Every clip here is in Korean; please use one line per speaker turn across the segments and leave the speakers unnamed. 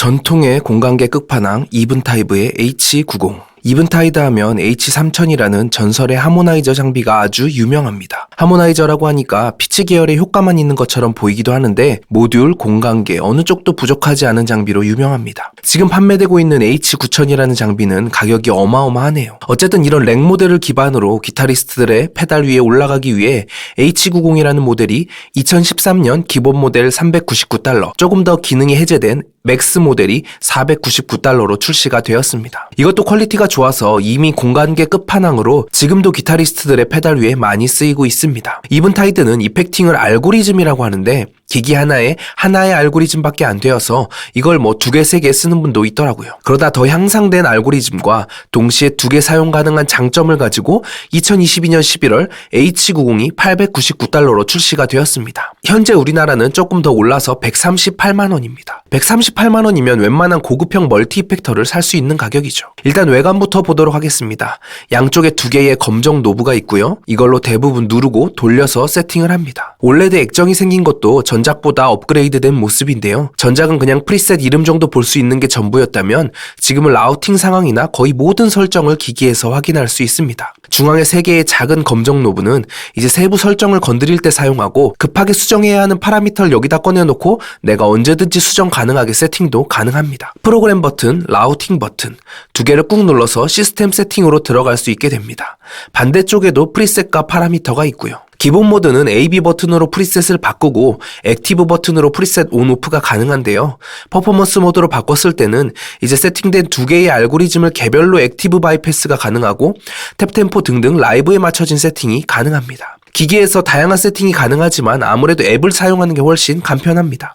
전통의 공간계 끝판왕 이븐타이브의 H90. 이븐타이드 하면 H3000이라는 전설의 하모나이저 장비가 아주 유명합니다. 하모나이저라고 하니까 피치 계열의 효과만 있는 것처럼 보이기도 하는데 모듈, 공간계 어느 쪽도 부족하지 않은 장비로 유명합니다. 지금 판매되고 있는 H9000이라는 장비는 가격이 어마어마하네요. 어쨌든 이런 렉 모델을 기반으로 기타리스트들의 페달 위에 올라가기 위해 H90이라는 모델이 2013년 기본 모델 $399, 조금 더 기능이 해제된 맥스 모델이 $499로 출시가 되었습니다. 이것도 퀄리티가 좋아서 이미 공간계 끝판왕으로 지금도 기타리스트들의 페달 위에 많이 쓰이고 있습니다. 이븐타이드는 이펙팅을 알고리즘이라고 하는데 기기 하나에 하나의 알고리즘밖에 안 되어서 이걸 뭐 2개, 3개 쓰는 분도 있더라고요. 그러다 더 향상된 알고리즘과 동시에 2개 사용 가능한 장점을 가지고 2022년 11월 H90이 $899로 출시가 되었습니다. 현재 우리나라는 조금 더 올라서 138만 원입니다. 138만 원이면 웬만한 고급형 멀티 이펙터를 살 수 있는 가격이죠. 일단 외관부터 보도록 하겠습니다. 양쪽에 2개의 검정 노브가 있고요. 이걸로 대부분 누르고 돌려서 세팅을 합니다. 올레드 액정이 생긴 것도 전작보다 업그레이드된 모습인데요. 전작은 그냥 프리셋 이름 정도 볼 수 있는 게 전부였다면 지금은 라우팅 상황이나 거의 모든 설정을 기기에서 확인할 수 있습니다. 중앙에 3개의 작은 검정 노브는 이제 세부 설정을 건드릴 때 사용하고 급하게 수정해야 하는 파라미터를 여기다 꺼내놓고 내가 언제든지 수정 가능하게 세팅도 가능합니다. 프로그램 버튼, 라우팅 버튼 2개를 꾹 눌러서 시스템 세팅으로 들어갈 수 있게 됩니다. 반대쪽에도 프리셋과 파라미터가 있고요. 기본 모드는 AB 버튼으로 프리셋을 바꾸고 액티브 버튼으로 프리셋 온오프가 가능한데요. 퍼포먼스 모드로 바꿨을 때는 이제 세팅된 2개의 알고리즘을 개별로 액티브 바이패스가 가능하고 탭 템포 등등 라이브에 맞춰진 세팅이 가능합니다. 기기에서 다양한 세팅이 가능하지만 아무래도 앱을 사용하는 게 훨씬 간편합니다.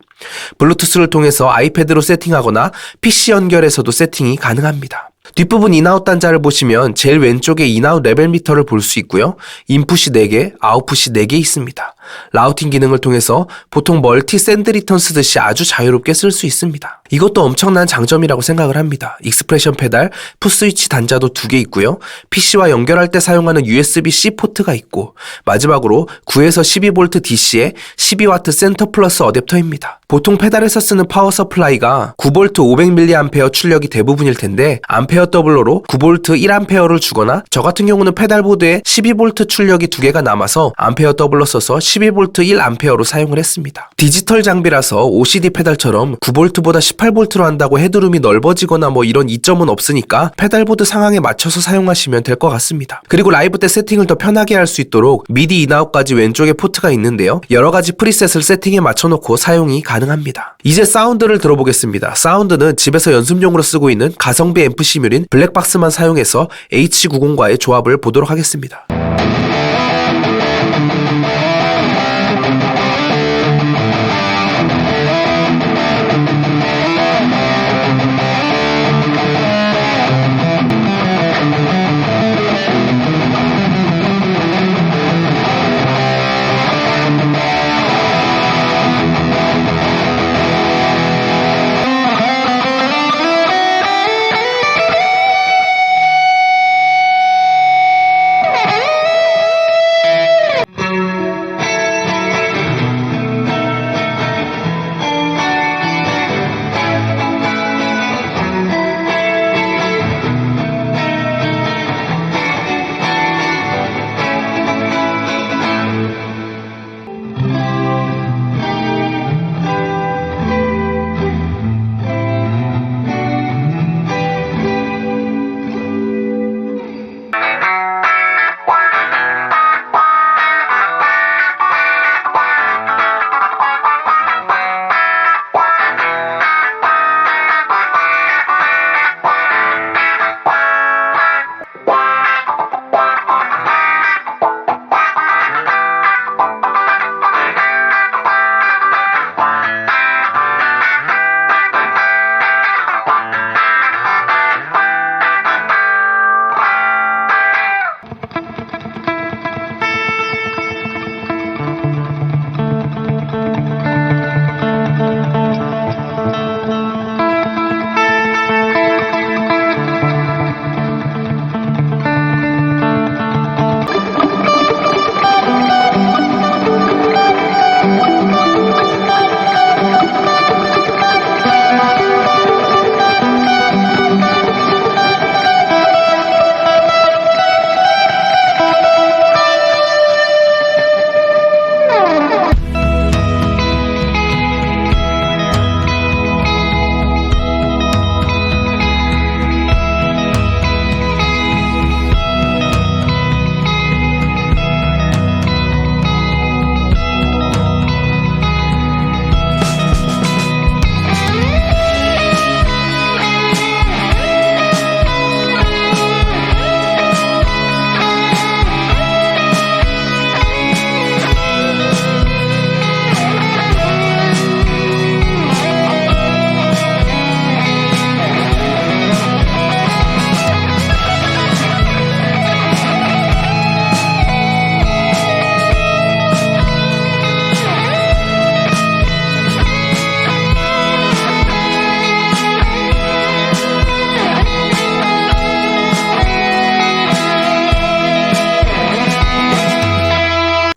블루투스를 통해서 아이패드로 세팅하거나 PC 연결해서도 세팅이 가능합니다. 뒷부분 인아웃 단자를 보시면 제일 왼쪽에 인아웃 레벨 미터를 볼 수 있고요. 인풋이 4개, 아웃풋이 4개 있습니다. 라우팅 기능을 통해서 보통 멀티 샌드 리턴 쓰듯이 아주 자유롭게 쓸 수 있습니다. 이것도 엄청난 장점이라고 생각을 합니다. 익스프레션 페달, 풋스위치 단자도 2개 있고요. PC와 연결할 때 사용하는 USB-C 포트가 있고 마지막으로 9에서 12V DC에 12W 센터 플러스 어댑터입니다. 보통 페달에서 쓰는 파워 서플라이가 9V 500mAh 출력이 대부분일 텐데 암페어 더블러로 9V 1A를 주거나 저 같은 경우는 페달보드에 12V 출력이 2개가 남아서 암페어 더블러 써서 12V 1A로 사용을 했습니다. 디지털 장비라서 OCD 페달처럼 9V보다 18V로 한다고 헤드룸이 넓어지거나 뭐 이런 이점은 없으니까 페달보드 상황에 맞춰서 사용하시면 될 것 같습니다. 그리고 라이브 때 세팅을 더 편하게 할 수 있도록 미디 인아웃까지 왼쪽에 포트가 있는데요. 여러가지 프리셋을 세팅에 맞춰놓고 사용이 가능합니다. 이제 사운드를 들어보겠습니다. 사운드는 집에서 연습용으로 쓰고 있는 가성비 앰프시뮬인 블랙박스만 사용해서 H90과의 조합을 보도록 하겠습니다.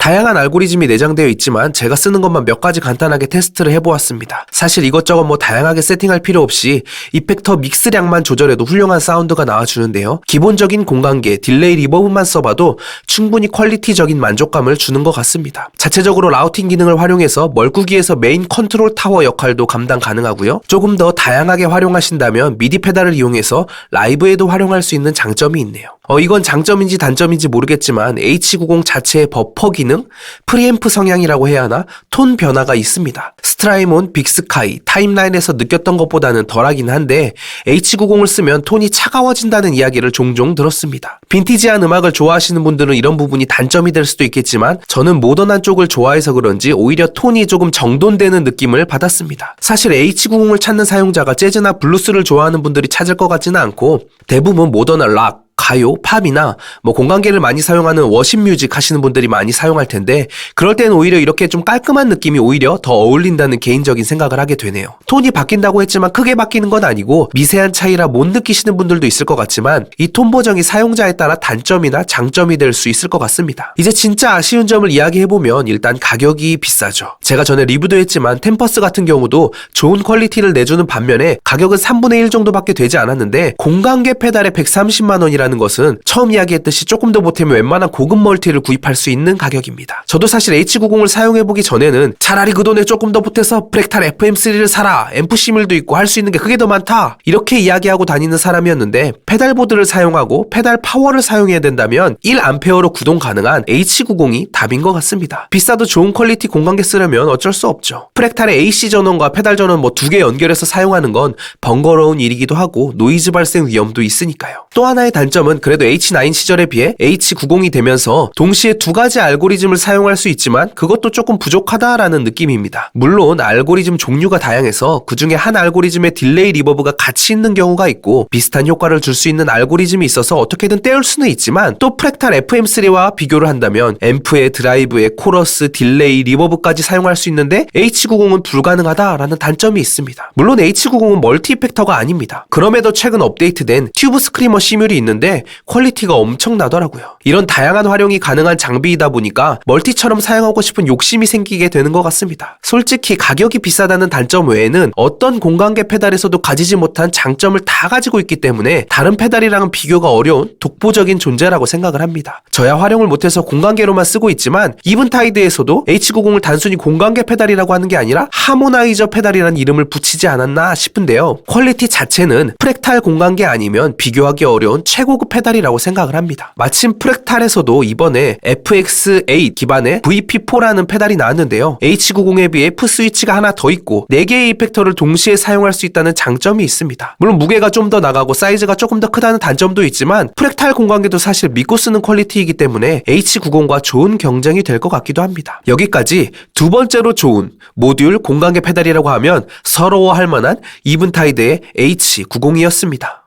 다양한 알고리즘이 내장되어 있지만 제가 쓰는 것만 몇 가지 간단하게 테스트를 해보았습니다. 사실 이것저것 뭐 다양하게 세팅할 필요 없이 이펙터 믹스량만 조절해도 훌륭한 사운드가 나와주는데요. 기본적인 공간계, 딜레이, 리버브만 써봐도 충분히 퀄리티적인 만족감을 주는 것 같습니다. 자체적으로 라우팅 기능을 활용해서 멀꾸기에서 메인 컨트롤 타워 역할도 감당 가능하고요. 조금 더 다양하게 활용하신다면 미디 페달을 이용해서 라이브에도 활용할 수 있는 장점이 있네요. 이건 장점인지 단점인지 모르겠지만 H90 자체의 버퍼 기능, 프리앰프 성향이라고 해야 하나, 톤 변화가 있습니다. 스트라이몬, 빅스카이, 타임라인에서 느꼈던 것보다는 덜하긴 한데 H90을 쓰면 톤이 차가워진다는 이야기를 종종 들었습니다. 빈티지한 음악을 좋아하시는 분들은 이런 부분이 단점이 될 수도 있겠지만 저는 모던한 쪽을 좋아해서 그런지 오히려 톤이 조금 정돈되는 느낌을 받았습니다. 사실 H90을 찾는 사용자가 재즈나 블루스를 좋아하는 분들이 찾을 것 같지는 않고 대부분 모던한 락, 가요, 팝이나 공간계를 많이 사용하는 워십 뮤직 하시는 분들이 많이 사용할 텐데 그럴 때는 오히려 이렇게 좀 깔끔한 느낌이 오히려 더 어울린다는 개인적인 생각을 하게 되네요. 톤이 바뀐다고 했지만 크게 바뀌는 건 아니고 미세한 차이라 못 느끼시는 분들도 있을 것 같지만 이 톤 보정이 사용자에 따라 단점이나 장점이 될 수 있을 것 같습니다. 이제 진짜 아쉬운 점을 이야기해보면 일단 가격이 비싸죠. 제가 전에 리뷰도 했지만 템퍼스 같은 경우도 좋은 퀄리티를 내주는 반면에 가격은 3분의 1 정도밖에 되지 않았는데 공간계 페달에 130만 원이라는 것은 처음 이야기했듯이 조금 더 보태면 웬만한 고급 멀티를 구입할 수 있는 가격입니다. 저도 사실 H90을 사용해보기 전에는 차라리 그 돈에 조금 더 보태서 프랙탈 FM3를 사라, 앰프 시밀도 있고 할 수 있는 게 그게 더 많다 이렇게 이야기하고 다니는 사람이었는데 페달보드를 사용하고 페달 파워를 사용해야 된다면 1A로 구동 가능한 H90이 답인 것 같습니다. 비싸도 좋은 퀄리티 공간계 쓰려면 어쩔 수 없죠. 프랙탈의 AC 전원과 페달 전원 두 개 연결해서 사용하는 건 번거로운 일이기도 하고 노이즈 발생 위험도 있으니까요. 또 하나의 단점은 그래도 H9 시절에 비해 H90이 되면서 동시에 두 가지 알고리즘을 사용할 수 있지만 그것도 조금 부족하다라는 느낌입니다. 물론 알고리즘 종류가 다양해서 그 중에 한 알고리즘의 딜레이 리버브가 같이 있는 경우가 있고 비슷한 효과를 줄 수 있는 알고리즘이 있어서 어떻게든 떼올 수는 있지만 또 프랙탈 FM3와 비교를 한다면 앰프에 드라이브에 코러스, 딜레이, 리버브까지 사용할 수 있는데 H90은 불가능하다라는 단점이 있습니다. 물론 H90은 멀티 이펙터가 아닙니다. 그럼에도 최근 업데이트된 튜브 스크리머 시뮬이 있는데 퀄리티가 엄청나더라고요. 이런 다양한 활용이 가능한 장비이다 보니까 멀티처럼 사용하고 싶은 욕심이 생기게 되는 것 같습니다. 솔직히 가격이 비싸다는 단점 외에는 어떤 공간계 페달에서도 가지지 못한 장점을 다 가지고 있기 때문에 다른 페달이랑은 비교가 어려운 독보적인 존재라고 생각을 합니다. 저야 활용을 못해서 공간계로만 쓰고 있지만 이븐타이드에서도 H90을 단순히 공간계 페달이라고 하는 게 아니라 하모나이저 페달이라는 이름을 붙이지 않았나 싶은데요. 퀄리티 자체는 프랙탈 공간계 아니면 비교하기 어려운 최고급 페달이라고 생각을 합니다. 마침 프랙탈에서도 이번에 FX8 기반의 VP4라는 페달이 나왔는데요. H90에 비해 F 스위치가 하나 더 있고 4개의 이펙터를 동시에 사용할 수 있다는 장점이 있습니다. 물론 무게가 좀 더 나가고 사이즈가 조금 더 크다는 단점도 있지만 프랙탈 공간계도 사실 믿고 쓰는 퀄리티이기 때문에 H90과 좋은 경쟁이 될 것 같기도 합니다. 여기까지 두 번째로 좋은 모듈 공간계 페달이라고 하면 서러워할 만한 이븐타이드의 H90이었습니다.